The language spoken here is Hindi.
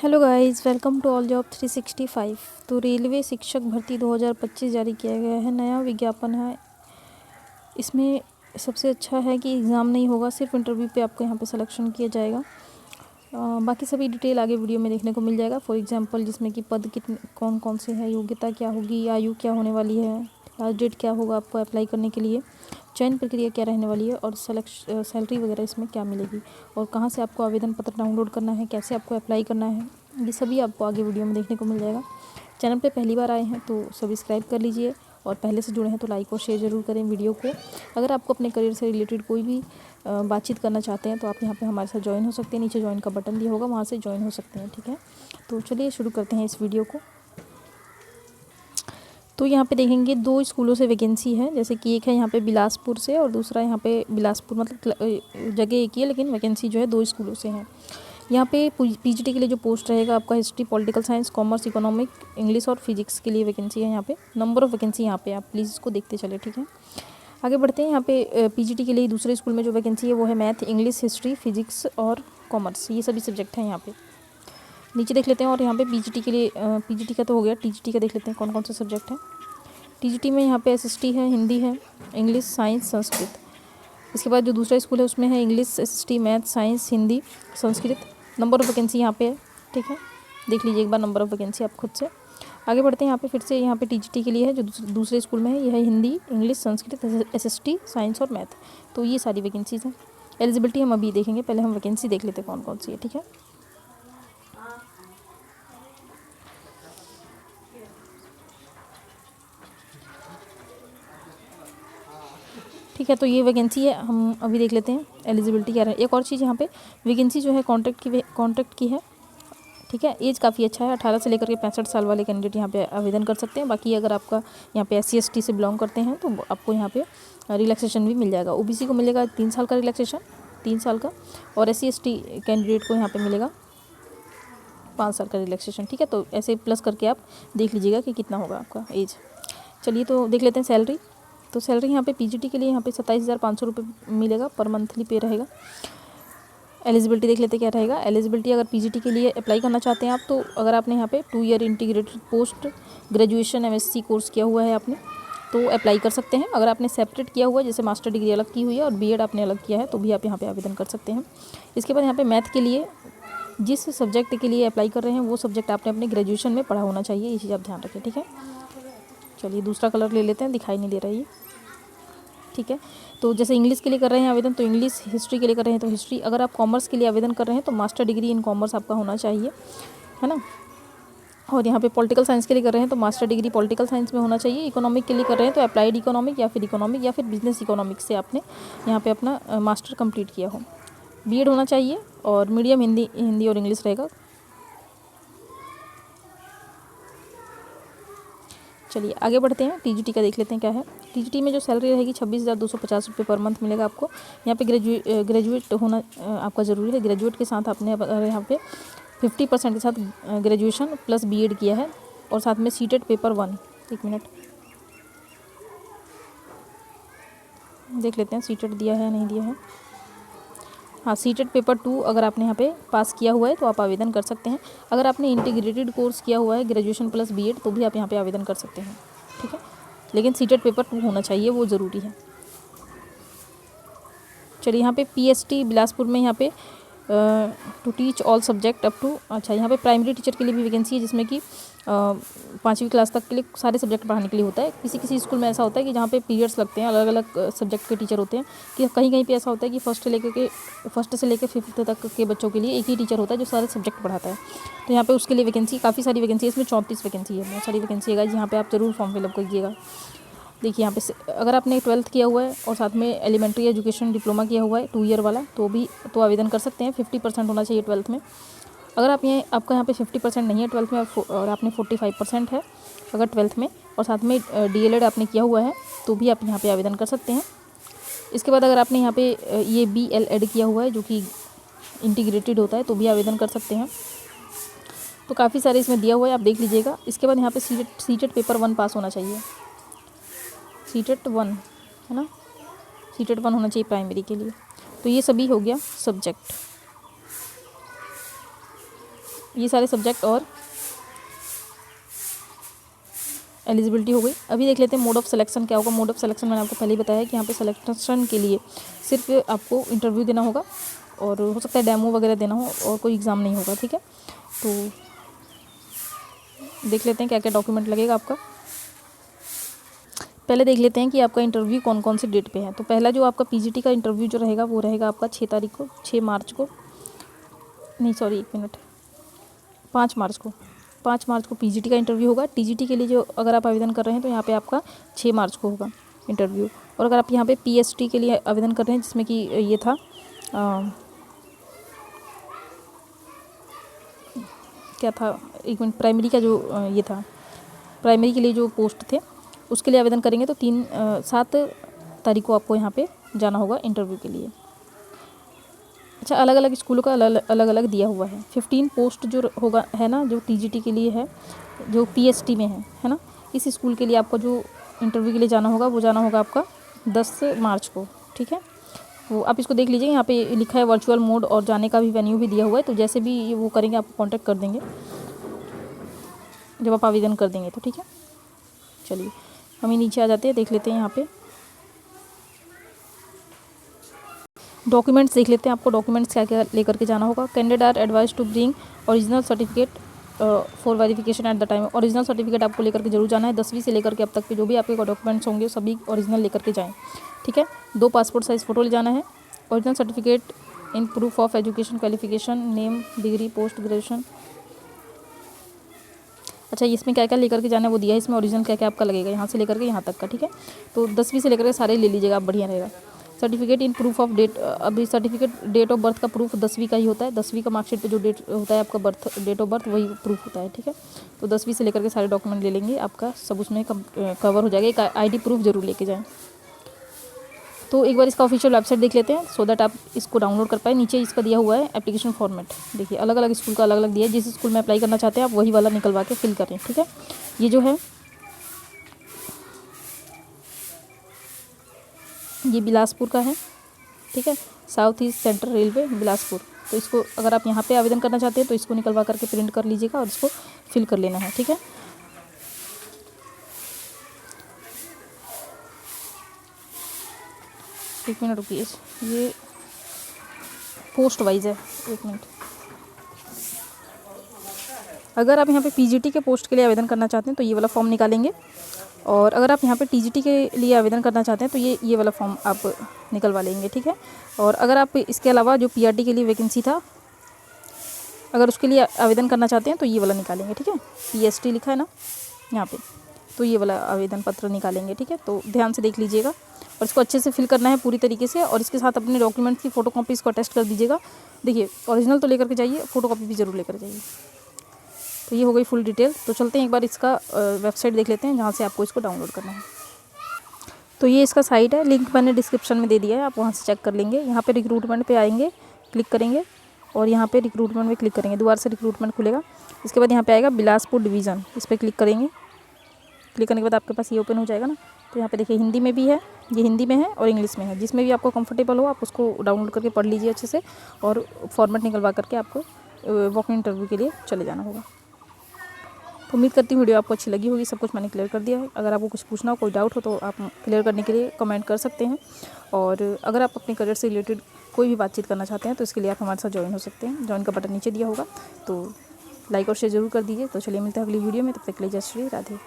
Hello guys, welcome to all job 365। तो रेलवे शिक्षक भर्ती 2025 जारी किया गया है, नया विज्ञापन है। इसमें सबसे अच्छा है कि एग्ज़ाम नहीं होगा, सिर्फ इंटरव्यू पे आपको यहाँ पे सिलेक्शन किया जाएगा। बाकी सभी डिटेल आगे वीडियो में देखने को मिल जाएगा। फॉर एग्जांपल जिसमें कि पद कितने कौन कौन से हैं, योग्यता क्या होगी, आयु क्या होने वाली है, लास्ट डेट क्या होगा आपको अप्लाई करने के लिए, चयन प्रक्रिया क्या रहने वाली है और सैलरी वगैरह इसमें क्या मिलेगी और कहाँ से आपको आवेदन पत्र डाउनलोड करना है, कैसे आपको अप्लाई करना है, ये सभी आपको आगे वीडियो में देखने को मिल जाएगा। चैनल पे पहली बार आए हैं तो सब्सक्राइब कर लीजिए और पहले से जुड़े हैं तो लाइक और शेयर ज़रूर करें वीडियो को। अगर आपको अपने करियर से रिलेटेड कोई भी बातचीत करना चाहते हैं तो आप यहाँ पे हमारे साथ ज्वाइन हो सकते हैं। नीचे ज्वाइन का बटन दिया होगा, वहाँ से ज्वाइन हो सकते हैं। ठीक है, तो चलिए शुरू करते हैं इस वीडियो को। तो यहाँ पे देखेंगे दो स्कूलों से वैकेंसी है, जैसे कि एक है यहाँ पे बिलासपुर से और दूसरा यहाँ पे बिलासपुर मतलब जगह एक ही है, लेकिन वैकेंसी जो है दो स्कूलों से है। यहाँ पे पीजीटी के लिए जो पोस्ट रहेगा आपका history, political science, commerce, economic, English और फिजिक्स के लिए वैकेंसी है। यहाँ पे नंबर ऑफ़ वैकेंसी यहाँ पे आप प्लीज़ इसको देखते चले। ठीक है, आगे बढ़ते हैं। यहाँ पे पीजीटी के लिए दूसरे स्कूल में जो वैकेंसी है वो है मैथ, इंग्लिश, हिस्ट्री, फिजिक्स और कॉमर्स, ये सभी सब्जेक्ट हैं यहाँ पे। नीचे देख लेते हैं। और यहाँ पे पीजीटी के लिए पीजीटी का तो हो गया, टीजीटी का देख लेते हैं कौन कौन से सब्जेक्ट हैं। टीजीटी में यहाँ पे एसएसटी है, हिंदी है, इंग्लिश, साइंस, संस्कृत। इसके बाद जो दूसरा स्कूल है उसमें है English, SST, math, science, Hindi, Sanskrit. Number of vacancy यहाँ पे है। ठीक है, देख लीजिए एक बार नंबर ऑफ़ वैकेंसी आप खुद से। आगे बढ़ते हैं। यहाँ पे फिर से यहाँ पे टीजीटी के लिए है जो दूसरे स्कूल में है, यह है Hindi, English, Sanskrit, SST, science और मैथ। तो ये सारी वैकेंसीज़ हैं। एलिजिबिलिटी हम अभी देखेंगे, पहले हम वैकेंसी देख लेते हैं कौन कौन सी है। ठीक है, ठीक है, तो ये वैकेंसी है, हम अभी देख लेते हैं एलिजिबिलिटी क्या है। एक और चीज़ यहाँ पे वैकेंसी जो है कॉन्ट्रैक्ट की है। ठीक है, एज काफ़ी अच्छा है, 18 से लेकर के 65 साल वाले कैंडिडेट यहाँ पे आवेदन कर सकते हैं। बाकी अगर आपका यहाँ पे SC ST से बिलोंग करते हैं तो आपको यहाँ पे रिलैक्सेशन भी मिल जाएगा। OBC को मिलेगा 3 साल का रिलैक्सेशन, 3 साल का, और SC ST कैंडिडेट को यहाँ पे मिलेगा 5 साल का रिलैक्सेशन। ठीक है, तो ऐसे प्लस करके आप देख लीजिएगा कि कितना होगा आपका एज। चलिए तो देख लेते हैं सैलरी। तो सैलरी यहाँ पे पीजीटी के लिए यहाँ पे 27,500 रुपये मिलेगा, पर मंथली पे रहेगा। एलिजिबिलिटी देख लेते क्या रहेगा। एलिजिबिलिटी अगर पीजीटी के लिए अप्लाई करना चाहते हैं आप, तो अगर आपने यहाँ पे 2 year integrated post graduation MSc course किया हुआ है आपने, तो अप्लाई कर सकते हैं। अगर आपने सेपरेट किया हुआ है, जैसे मास्टर डिग्री अलग की हुई है और बीएड आपने अलग किया है, तो भी आप यहाँ पे आवेदन कर सकते हैं। इसके बाद यहाँ पे मैथ के लिए जिस सब्जेक्ट के लिए अप्लाई कर रहे हैं वो सब्जेक्ट आपने अपने ग्रेजुएशन में पढ़ा होना चाहिए, ये चीज़ आप ध्यान रखें। ठीक है, चलिए दूसरा कलर ले लेते हैं, दिखाई नहीं दे रहा है। ठीक है, तो जैसे इंग्लिश के लिए कर रहे हैं आवेदन तो इंग्लिश, हिस्ट्री के लिए कर रहे हैं तो हिस्ट्री। अगर आप कॉमर्स के लिए आवेदन कर रहे हैं तो मास्टर डिग्री इन कॉमर्स आपका होना चाहिए, है ना। और यहाँ पे पॉलिटिकल साइंस के लिए कर रहे हैं तो मास्टर डिग्री पॉलिटिकल साइंस में होना चाहिए। इकोनॉमिक के लिए कर रहे हैं तो अप्लाइड इकोनॉमिक या फिर बिजनेस इकोनॉमिक्स से आपने यहाँ पे अपना मास्टर कंप्लीट किया हो। बीएड होना चाहिए और मीडियम हिंदी और इंग्लिश रहेगा। चलिए आगे बढ़ते हैं। टीजीटी का देख लेते हैं क्या है। टीजीटी में जो सैलरी रहेगी 26,250 रुपये पर मंथ मिलेगा आपको। यहाँ पे ग्रेजुएट होना आपका ज़रूरी है। ग्रेजुएट के साथ आपने यहाँ पे 50% के साथ ग्रेजुएशन प्लस बीएड किया है और साथ में सीटेट पेपर 1, एक मिनट देख लेते हैं सीटेट दिया है नहीं दिया है। हाँ, सीटेट पेपर 2 अगर आपने यहाँ पे पास किया हुआ है तो आप आवेदन कर सकते हैं। अगर आपने इंटीग्रेटेड कोर्स किया हुआ है ग्रेजुएशन प्लस बीएड तो भी आप यहाँ पे आवेदन कर सकते हैं। ठीक है, लेकिन सीटेट पेपर 2 होना चाहिए, वो ज़रूरी है। चलिए यहाँ पे PST बिलासपुर में यहाँ पे to teach all subject up to, अच्छा यहाँ पे प्राइमरी टीचर के लिए भी वैकेंसी है, जिसमें कि 5वीं क्लास तक के लिए सारे सब्जेक्ट पढ़ाने के लिए होता है। किसी स्कूल में ऐसा होता है कि जहाँ पे पीरियड्स लगते हैं, अलग अलग सब्जेक्ट के टीचर होते हैं। कि कहीं पे ऐसा होता है कि फर्स्ट से लेकर 5th तक के बच्चों के लिए एक ही टीचर होता है जो सारे सब्जेक्ट पढ़ाता है। तो यहाँ पे उसके लिए वैकेंसी, काफ़ी सारी वैकेंसी है, इसमें 34 वैकेंसी है, बहुत सारी वैकेंसी है। यहाँ पे आप जरूर फॉर्म फिलअप करिएगा। देखिए यहाँ पे अगर आपने 12th किया हुआ है और साथ में एलिमेंट्री एजुकेशन डिप्लोमा किया हुआ है 2 ईयर वाला, तो आवेदन कर सकते हैं। 50% होना चाहिए 12th में। अगर आपका यहाँ पे 50% नहीं है 12th में और आपने 45% है अगर 12th में, और साथ में DLED आपने किया हुआ है, तो भी आप यहाँ पे आवेदन कर सकते हैं। इसके बाद अगर आपने यहाँ पे ये BLED किया हुआ है जो कि इंटीग्रेटेड होता है, तो भी आवेदन कर सकते हैं। तो काफ़ी सारे इसमें दिया हुआ है, आप देख लीजिएगा। इसके बाद यहाँ पे सीटेट पेपर 1 पास होना चाहिए, सीटेट 1 है ना, सीटेट 1 होना चाहिए प्राइमरी के लिए। तो ये सभी हो गया सब्जेक्ट। ये सारे सब्जेक्ट और एलिजिबिलिटी हो गई। अभी देख लेते हैं मोड ऑफ सिलेक्शन क्या होगा। मोड ऑफ सिलेक्शन मैंने आपको पहले ही बताया कि यहाँ पे सिलेक्शन के लिए सिर्फ आपको इंटरव्यू देना होगा और हो सकता है डेमो वगैरह देना हो और कोई एग्ज़ाम नहीं होगा, ठीक है। तो देख लेते हैं क्या क्या डॉक्यूमेंट लगेगा आपका। पहले देख लेते हैं कि आपका इंटरव्यू कौन कौन सी डेट पे है। तो पहला जो आपका पीजीटी का इंटरव्यू जो रहेगा वो रहेगा आपका 6 तारीख को, 6 मार्च को, नहीं सॉरी 1 मिनट, 5 मार्च को। 5 मार्च को पीजीटी का इंटरव्यू होगा। टीजीटी के लिए जो अगर आप आवेदन कर रहे हैं तो यहाँ पे आपका 6 मार्च को होगा इंटरव्यू। और अगर आप यहाँ पे पीएसटी के लिए आवेदन कर रहे हैं जिसमें कि ये था क्या था, 1 मिनट, प्राइमरी का जो ये था, प्राइमरी के लिए जो पोस्ट थे उसके लिए आवेदन करेंगे तो 7 तारीख को आपको यहाँ पे जाना होगा इंटरव्यू के लिए। अच्छा, अलग अलग स्कूलों का अलग अलग दिया हुआ है। 15 पोस्ट जो होगा है ना, जो टीजीटी के लिए है, जो पीएसटी में है ना, इस स्कूल के लिए आपको जो इंटरव्यू के लिए जाना होगा वो जाना होगा आपका 10 मार्च को, ठीक है। वो आप इसको देख लीजिए, यहाँ पे लिखा है वर्चुअल मोड और जाने का भी वेन्यू भी दिया हुआ है। तो जैसे भी वो करेंगे आपको कॉन्टैक्ट कर देंगे जब आप आवेदन कर देंगे तो, ठीक है। चलिए हम ही नीचे आ जाते हैं, देख लेते हैं यहाँ पे डॉक्यूमेंट्स देख लेते हैं। आपको डॉक्यूमेंट्स क्या क्या लेकर के जाना होगा। Candidate are advise to bring original certificate for verification at the time. Original certificate आपको लेकर के जरूर जाना है। 10वीं से लेकर के अब तक के जो भी आपके डॉक्यूमेंट्स होंगे सभी ओरिजिनल लेकर के जाएँ, ठीक है। 2 पासपोर्ट साइज़ फ़ोटो ले जाना है। Original certificate in proof of education qualification, name, degree, post graduation. अच्छा, इसमें क्या क्या लेकर के जाना है वो दिया है इसमें, ओरिजिनल क्या क्या आपका लगेगा यहाँ से लेकर के यहाँ तक का, ठीक है। तो 10वीं से लेकर के सारे ले लीजिएगा आप, बढ़िया रहेगा। Certificate in proof of date, अभी सर्टिफिकेट डेट ऑफ बर्थ का प्रूफ 10वीं का ही होता है। 10वीं का मार्कशीट पे जो डेट होता है आपका बर्थ, डेट ऑफ बर्थ, वही प्रूफ होता है, ठीक है। तो 10वीं से लेकर के सारे डॉक्यूमेंट ले लेंगे, आपका सब उसमें कवर हो जाएगा। एक आईडी प्रूफ जरूर लेके जाएँ। तो एक बार इसका ऑफिशियल वेबसाइट देख लेते हैं सो दैट आप इसको डाउनलोड कर पाए। नीचे इसका दिया हुआ है एप्लीकेशन फॉर्मेट, देखिए अलग अलग स्कूल का अलग अलग दिया है। जिस स्कूल में अप्लाई करना चाहते हैं आप वही वाला निकलवा के फिल करें, ठीक है। ये जो है ये बिलासपुर का है, ठीक है, south east central railway Bilaspur. तो इसको अगर आप यहाँ पे आवेदन करना चाहते हैं तो इसको निकलवा करके प्रिंट कर लीजिएगा और इसको फिल कर लेना है, ठीक है। एक मिनट रुकिए, ये पोस्ट वाइज है, 1 मिनट। अगर आप यहाँ पे पीजीटी के पोस्ट के लिए आवेदन करना चाहते हैं तो ये वाला फॉर्म निकालेंगे, और अगर आप यहाँ पे टीजीटी के लिए आवेदन करना चाहते हैं तो ये वाला फॉर्म आप निकलवा लेंगे, ठीक है। और अगर आप इसके अलावा जो पीआरटी के लिए वैकेंसी था, अगर उसके लिए आवेदन करना चाहते हैं तो ये वाला निकालेंगे, ठीक है। पीएसटी लिखा है ना यहाँ पे, तो ये वाला आवेदन पत्र निकालेंगे, ठीक है। तो ध्यान से देख लीजिएगा और इसको अच्छे से फिल करना है पूरी तरीके से, और इसके साथ अपने डॉक्यूमेंट्स की फ़ोटोकॉपी इसको अटेस्ट कर दीजिएगा। देखिए ओरिजिनल तो लेकर के जाइए, फ़ोटोकॉपी भी ज़रूर लेकर जाइए। तो ये हो गई फुल डिटेल। तो चलते हैं एक बार इसका वेबसाइट देख लेते हैं जहाँ से आपको इसको डाउनलोड करना है। तो ये इसका साइट है, लिंक मैंने डिस्क्रिप्शन में दे दिया है, आप वहाँ से चेक कर लेंगे। यहाँ पे रिक्रूटमेंट पे आएंगे, क्लिक करेंगे और यहाँ पे रिक्रूटमेंट में क्लिक करेंगे, दोबारा से रिक्रूटमेंट खुलेगा। इसके बाद यहाँ पे आएगा बिलासपुर डिवीज़न, इस पर क्लिक करेंगे। क्लिक करने के बाद आपके पास ये ओपन हो जाएगा ना। तो यहाँ पे देखिए हिंदी में भी है, ये हिंदी में है और इंग्लिश में है, जिसमें भी आपको कंफर्टेबल हो आप उसको डाउनलोड करके पढ़ लीजिए अच्छे से, और फॉर्मेट निकलवा करके आपको वॉक इन इंटरव्यू के लिए चले जाना होगा। तो उम्मीद करती हूँ वीडियो आपको अच्छी लगी होगी, सब कुछ मैंने क्लियर कर दिया है। अगर आपको कुछ पूछना हो, कोई डाउट हो तो आप क्लियर करने के लिए कमेंट कर सकते हैं। और अगर आप अपने करियर से रिलेटेड कोई भी बातचीत करना चाहते हैं तो इसके लिए आप हमारे साथ ज्वाइन हो सकते हैं। ज्वाइन का बटन नीचे दिया होगा, तो लाइक और शेयर जरूर कर दीजिए। तो चलिए मिलते हैं अगली वीडियो में, तब तक के लिए जय श्री राधे।